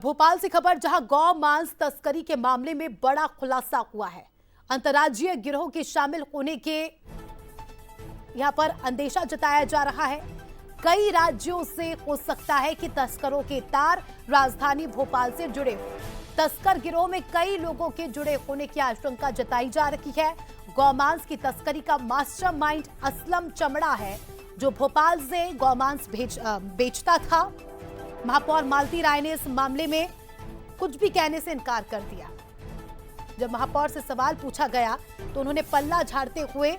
भोपाल से खबर, जहां गौ मांस तस्करी के मामले में बड़ा खुलासा हुआ है। अंतर्राज्यीय गिरोह के शामिल होने के यहां पर अंदेशा जताया जा रहा है। कई राज्यों से हो सकता है कि तस्करों के तार राजधानी भोपाल से जुड़े हो। तस्कर गिरोह में कई लोगों के जुड़े होने की आशंका जताई जा रही है। गौमांस की तस्करी का मास्टरमाइंड असलम चमड़ा है, जो भोपाल से गौमांस बेचता था। महापौर मालती राय ने इस मामले में कुछ भी कहने से इनकार कर दिया। जब महापौर से सवाल पूछा गया तो उन्होंने पल्ला झाड़ते हुए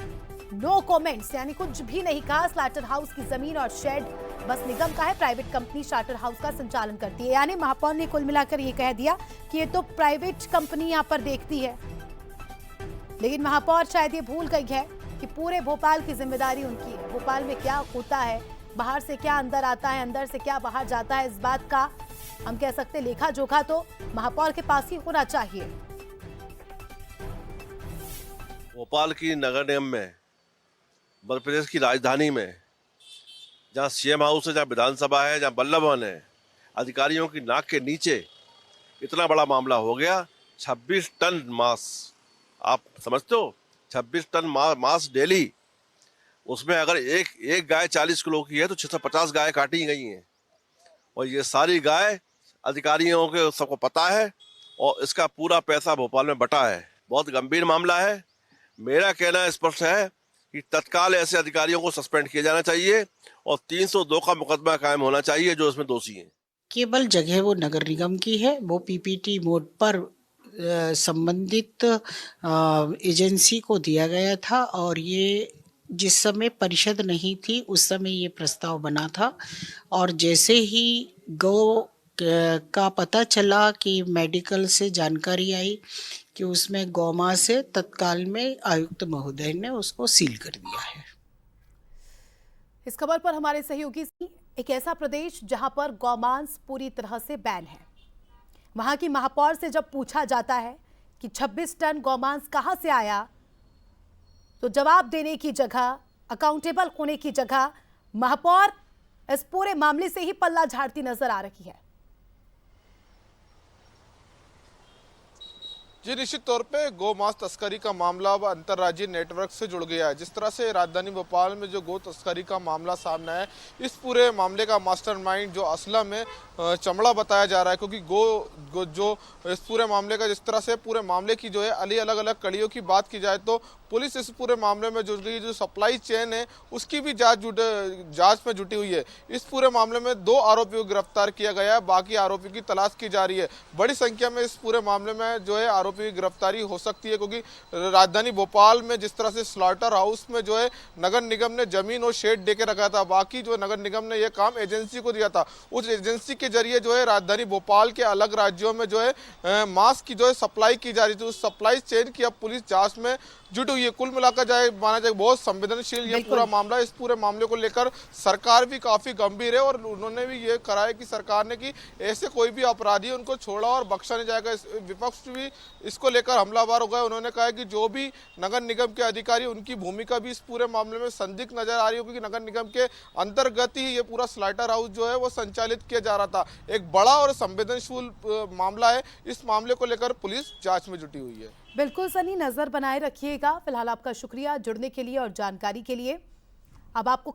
नो कमेंट्स, यानी कुछ भी नहीं कहा। स्लाटर हाउस की जमीन और शेड बस निगम का है, प्राइवेट कंपनी स्लाटर हाउस का संचालन करती है। यानी महापौर ने कुल मिलाकर ये कह दिया कि ये तो प्राइवेट कंपनी यहाँ पर देखती है। लेकिन महापौर शायद ये भूल गई है कि पूरे भोपाल की जिम्मेदारी उनकी है। भोपाल में क्या होता है, बाहर से क्या अंदर आता है, अंदर से क्या बाहर जाता है, इस बात का हम कह सकते हैं लेखा जोखा तो महापौर के पास ही होना चाहिए। भोपाल की नगर निगम में, मध्य प्रदेश की राजधानी में, जहां सीएम हाउस है, जहां विधानसभा है, जहां बल्लभ भवन है, अधिकारियों की नाक के नीचे इतना बड़ा मामला हो गया। 26 टन मांस, आप समझते हो, 26 टन मांस डेली। उसमें अगर एक गाय 40 किलो की है तो 650 गाय काटी गई हैं। और ये सारी गाय अधिकारियों के सबको पता है और इसका पूरा पैसा भोपाल में बटा है। बहुत गंभीर मामला है। मेरा कहना स्पष्ट है कि तत्काल ऐसे अधिकारियों को सस्पेंड किया जाना चाहिए और 302 का मुकदमा कायम होना चाहिए जो इसमें दोषी हैं। केवल जगह वो नगर निगम की है, वो पीपीटी मोड पर संबंधित एजेंसी को दिया गया था और ये जिस समय परिषद नहीं थी उस समय ये प्रस्ताव बना था। और जैसे ही गौ का पता चला कि मेडिकल से जानकारी आई कि उसमें गौमांस है, तत्काल में आयुक्त महोदय ने उसको सील कर दिया है। इस खबर पर हमारे सहयोगी, एक ऐसा प्रदेश जहां पर गौमांस पूरी तरह से बैन है, वहां की महापौर से जब पूछा जाता है कि 26 टन गौमांस कहां से आया, तो जवाब देने की जगह, अकाउंटेबल होने की जगह, महापौर इस पूरे मामले से ही पल्ला झाड़ती नजर आ रही है। जी, निश्चित तौर पे गौ मांस तस्करी का मामला अब अंतर्राज्यीय नेटवर्क से जुड़ गया है। जिस तरह से राजधानी भोपाल में जो गौ तस्करी का मामला सामने है, इस पूरे मामले का मास्टरमाइंड जो असलम है चमड़ा बताया जा रहा है। क्योंकि गो जो इस पूरे मामले का, जिस तरह से पूरे मामले की जो है अलग अलग कड़ियों की बात की जाए तो पुलिस इस पूरे मामले में जुट गई। जो सप्लाई चेन है उसकी भी जांच में जुटी हुई है। इस पूरे मामले में 2 आरोपियों को गिरफ्तार किया गया है, बाकी आरोपियों की तलाश की जा रही है। बड़ी संख्या में इस पूरे मामले में जो है आरोपियों की गिरफ्तारी हो सकती है, क्योंकि राजधानी भोपाल में जिस तरह से स्लॉटर हाउस में जो है नगर निगम ने जमीन और शेड दे के रखा था, बाकी जो नगर निगम ने यह काम एजेंसी को दिया था, उस एजेंसी के जरिए जो है राजधानी भोपाल के अलग राज्यों में जो है मांस की जो है सप्लाई की जा रही थी। उस सप्लाई चेन की अब पुलिस जांच में जुटी हुई है। कुल मिलाकर माना जाए बहुत संवेदनशील ये पूरा मामला। इस पूरे मामले को लेकर सरकार भी काफी गंभीर है और उन्होंने भी ये कहा है कि सरकार ने कि ऐसे कोई भी अपराधी है उनको छोड़ा और बख्शा नहीं जाएगा। विपक्ष भी इसको लेकर हमलावर हो गए। उन्होंने कहा है कि जो भी नगर निगम के अधिकारी, उनकी भूमिका भी इस पूरे मामले में संदिग्ध नजर आ रही है, क्योंकि नगर निगम के अंतर्गत ही ये पूरा स्लाटर हाउस जो है वो संचालित किया जा रहा था। एक बड़ा और संवेदनशील मामला है। इस मामले को लेकर पुलिस जांच में जुटी हुई है। बिल्कुल सनी, नजर बनाए रखिएगा। फिलहाल आपका शुक्रिया जुड़ने के लिए और जानकारी के लिए। अब आपको